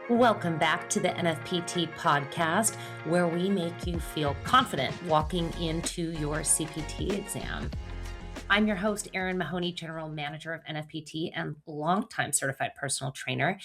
Welcome back to the NFPT podcast, where we make you feel confident walking into your CPT exam. I'm your host, Erin Mahoney, General Manager of NFPT and longtime certified personal trainer.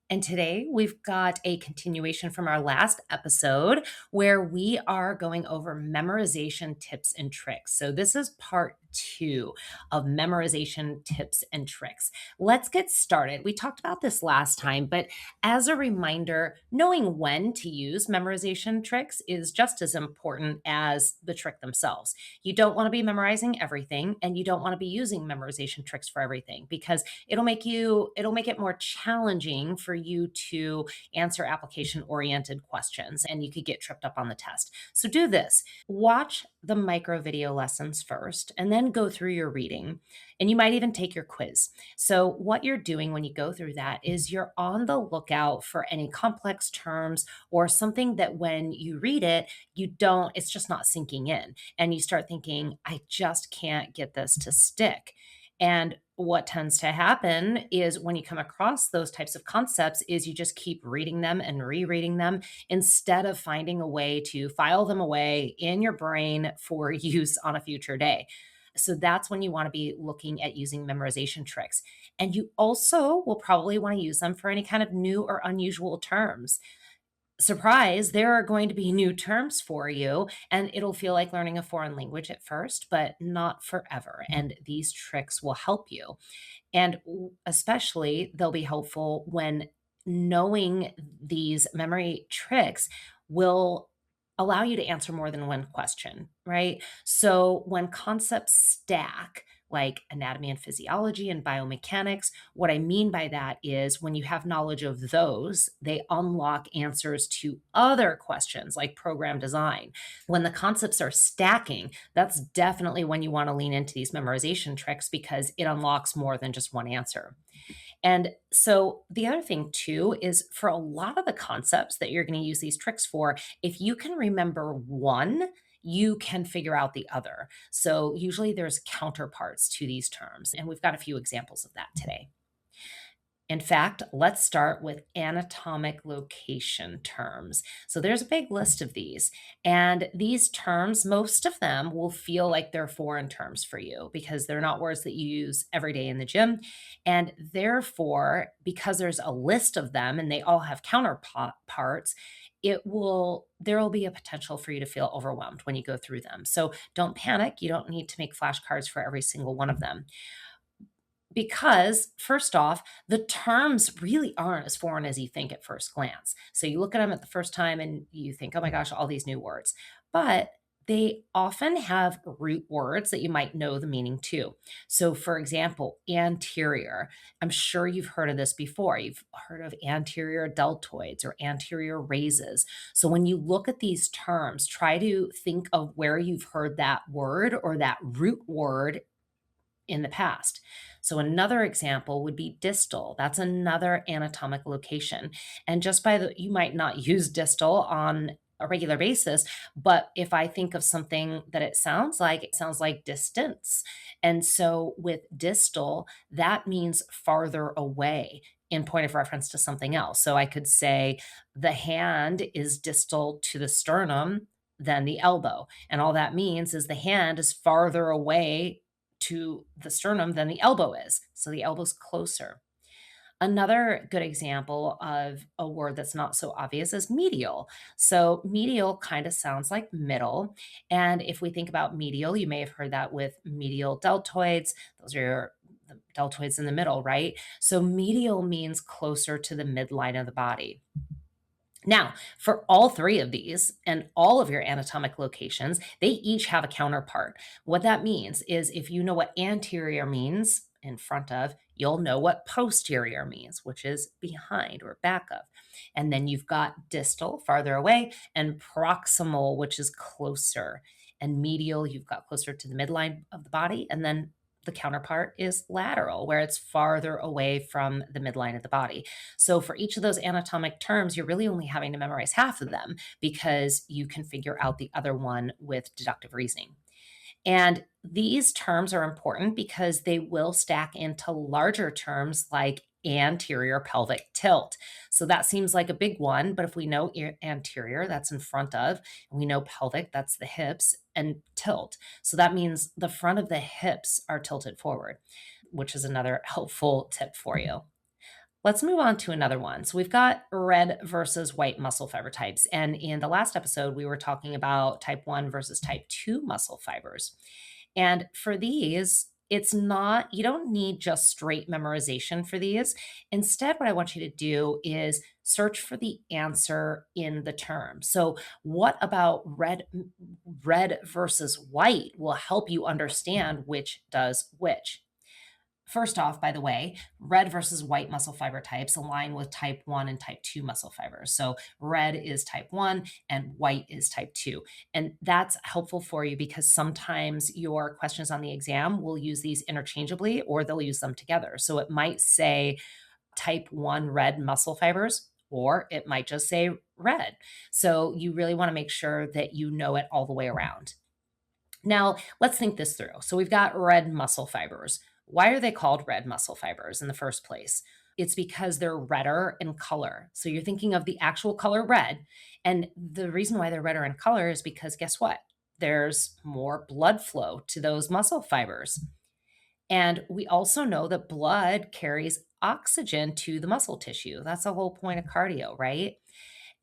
And today we've got a continuation from our last episode where we are going over memorization tips and tricks. So, this is part 2 of memorization tips and tricks. Let's get started. We talked about this last time, but as a reminder, knowing when to use memorization tricks is just as important as the trick themselves. You don't want to be memorizing everything, and you don't want to be using memorization tricks for everything because it'll make it more challenging for you to answer application oriented questions and you could get tripped up on the test. So do this. Watch the micro video lessons first and then go through your reading. And you might even take your quiz. So what you're doing when you go through that is you're on the lookout for any complex terms or something that when you read it, it's just not sinking in. And you start thinking, I just can't get this to stick. And what tends to happen is when you come across those types of concepts is you just keep reading them and rereading them instead of finding a way to file them away in your brain for use on a future day. So that's when you want to be looking at using memorization tricks. And you also will probably want to use them for any kind of new or unusual terms. Surprise, there are going to be new terms for you, and it'll feel like learning a foreign language at first, but not forever. And these tricks will help you. And especially, they'll be helpful when knowing these memory tricks will allow you to answer more than one question, right? So when concepts stack, like anatomy and physiology and biomechanics, what I mean by that is when you have knowledge of those, they unlock answers to other questions like program design. When the concepts are stacking, that's definitely when you want to lean into these memorization tricks because it unlocks more than just one answer. And so the other thing too is for a lot of the concepts that you're going to use these tricks for, if you can remember one, you can figure out the other. So usually there's counterparts to these terms, and we've got a few examples of that today. In fact, let's start with anatomic location terms. So there's a big list of these. And these terms, most of them will feel like they're foreign terms for you because they're not words that you use every day in the gym. And therefore, because there's a list of them and they all have counterparts, there will be a potential for you to feel overwhelmed when you go through them. So don't panic. You don't need to make flashcards for every single one of them. Because, first off, the terms really aren't as foreign as you think at first glance. So you look at them at the first time and you think, oh my gosh, all these new words. But they often have root words that you might know the meaning to. So, for example, anterior. I'm sure you've heard of this before. You've heard of anterior deltoids or anterior raises. So, when you look at these terms, try to think of where you've heard that word or that root word in the past. So another example would be distal. That's another anatomic location. And you might not use distal on a regular basis, but if I think of something that it sounds like distance. And so with distal, that means farther away in point of reference to something else. So I could say the hand is distal to the sternum than the elbow. And all that means is the hand is farther away to the sternum than the elbow is. So the elbow's closer. Another good example of a word that's not so obvious is medial. So medial kind of sounds like middle. And if we think about medial, you may have heard that with medial deltoids. Those are the deltoids in the middle, right? So medial means closer to the midline of the body. Now, for all three of these and all of your anatomic locations, they each have a counterpart. What that means is if you know what anterior means, in front of, you'll know what posterior means, which is behind or back of. And then you've got distal, farther away, and proximal, which is closer. And medial, you've got closer to the midline of the body. And then the counterpart is lateral, where it's farther away from the midline of the body. So for each of those anatomic terms, you're really only having to memorize half of them because you can figure out the other one with deductive reasoning. And these terms are important because they will stack into larger terms like anterior pelvic tilt. So that seems like a big one, but if we know anterior, that's in front of, and we know pelvic, that's the hips, and tilt. So that means the front of the hips are tilted forward, which is another helpful tip for you. Let's move on to another one. So we've got red versus white muscle fiber types. And in the last episode, we were talking about type 1 versus type 2 muscle fibers. And for these, it's not, you don't need just straight memorization for these. Instead, what I want you to do is search for the answer in the term. So, what about red versus white will help you understand which does which? First off, by the way, red versus white muscle fiber types align with type 1 and type 2 muscle fibers. So red is type 1 and white is type 2. And that's helpful for you because sometimes your questions on the exam will use these interchangeably or they'll use them together. So it might say type 1 red muscle fibers, or it might just say red. So you really want to make sure that you know it all the way around. Now, let's think this through. So we've got red muscle fibers. Why are they called red muscle fibers in the first place? It's because they're redder in color. So you're thinking of the actual color red. And the reason why they're redder in color is because guess what? There's more blood flow to those muscle fibers. And we also know that blood carries oxygen to the muscle tissue. That's the whole point of cardio, right?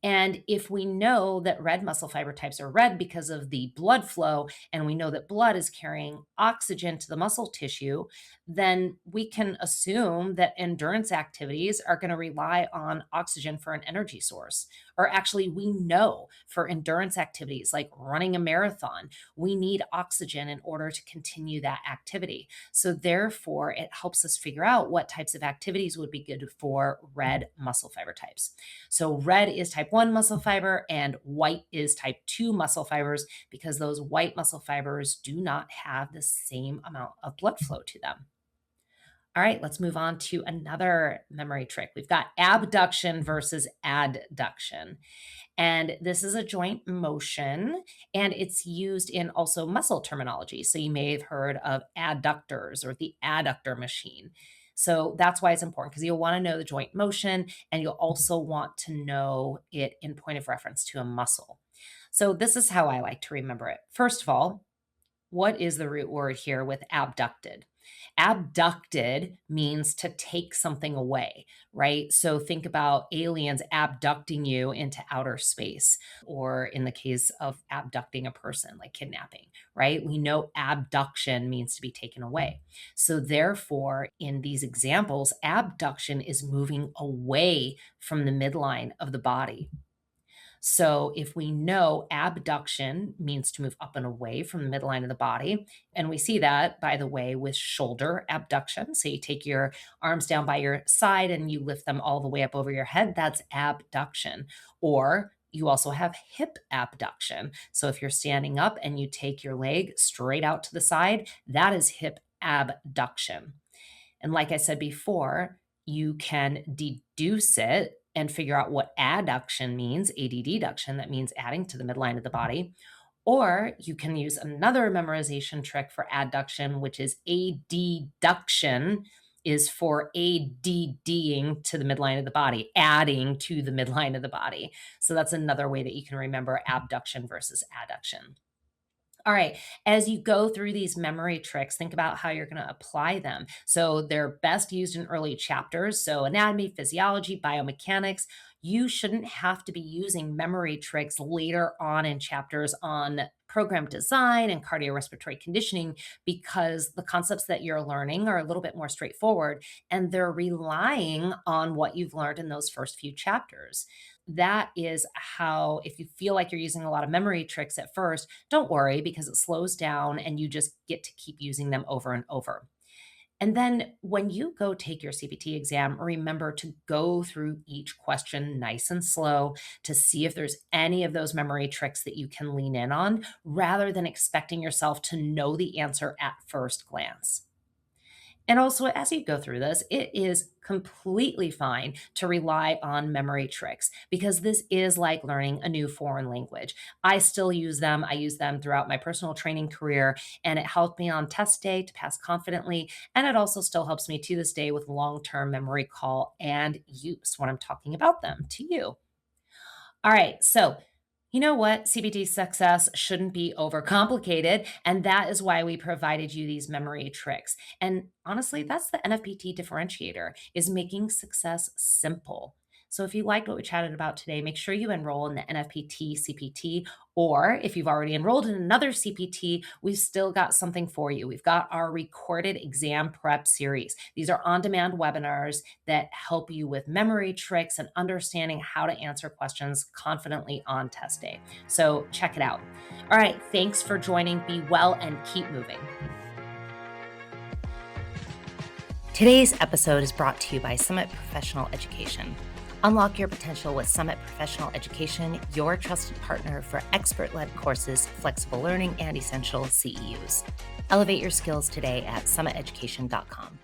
And if we know that red muscle fiber types are red because of the blood flow, and we know that blood is carrying oxygen to the muscle tissue, then we can assume that endurance activities are going to rely on oxygen for an energy source. Or actually, we know for endurance activities like running a marathon, we need oxygen in order to continue that activity. So, therefore, it helps us figure out what types of activities would be good for red muscle fiber types. So red is type 1 muscle fiber and white is type 2 muscle fibers because those white muscle fibers do not have the same amount of blood flow to them. All right, let's move on to another memory trick. We've got abduction versus adduction. And this is a joint motion and it's used in also muscle terminology. So you may have heard of adductors or the adductor machine. So that's why it's important because you'll want to know the joint motion and you'll also want to know it in point of reference to a muscle. So this is how I like to remember it. First of all, what is the root word here with abducted? Abducted means to take something away, right? So think about aliens abducting you into outer space, or in the case of abducting a person, like kidnapping, right? We know abduction means to be taken away. So therefore, in these examples, abduction is moving away from the midline of the body. So, if we know abduction means to move up and away from the midline of the body, and we see that, by the way, with shoulder abduction. So, you take your arms down by your side and you lift them all the way up over your head, that's abduction. Or you also have hip abduction. So, if you're standing up and you take your leg straight out to the side, that is hip abduction. And like I said before, you can deduce it and figure out what adduction means, adduction, that means adding to the midline of the body. Or you can use another memorization trick for adduction, which is adduction is for ADDing to the midline of the body, adding to the midline of the body. So that's another way that you can remember abduction versus adduction. All right. As you go through these memory tricks, think about how you're going to apply them. So they're best used in early chapters. So anatomy, physiology, biomechanics. You shouldn't have to be using memory tricks later on in chapters on program design and cardiorespiratory conditioning because the concepts that you're learning are a little bit more straightforward and they're relying on what you've learned in those first few chapters. That is how, if you feel like you're using a lot of memory tricks at first, don't worry because it slows down and you just get to keep using them over and over. And then when you go take your CPT exam, remember to go through each question nice and slow to see if there's any of those memory tricks that you can lean in on rather than expecting yourself to know the answer at first glance. And also, as you go through this, it is completely fine to rely on memory tricks because this is like learning a new foreign language. I still use them. I use them throughout my personal training career, and it helped me on test day to pass confidently. And it also still helps me to this day with long term memory call and use when I'm talking about them to you. All right. So, you know what? CBT success shouldn't be overcomplicated. And that is why we provided you these memory tricks. And honestly, that's the NFPT differentiator is making success simple. So if you liked what we chatted about today, make sure you enroll in the NFPT CPT. Or if you've already enrolled in another CPT, we've still got something for you. We've got our recorded exam prep series. These are on demand webinars that help you with memory tricks and understanding how to answer questions confidently on test day. So check it out. All right. Thanks for joining. Be well and keep moving. Today's episode is brought to you by Summit Professional Education. Unlock your potential with Summit Professional Education, your trusted partner for expert-led courses, flexible learning, and essential CEUs. Elevate your skills today at summiteducation.com.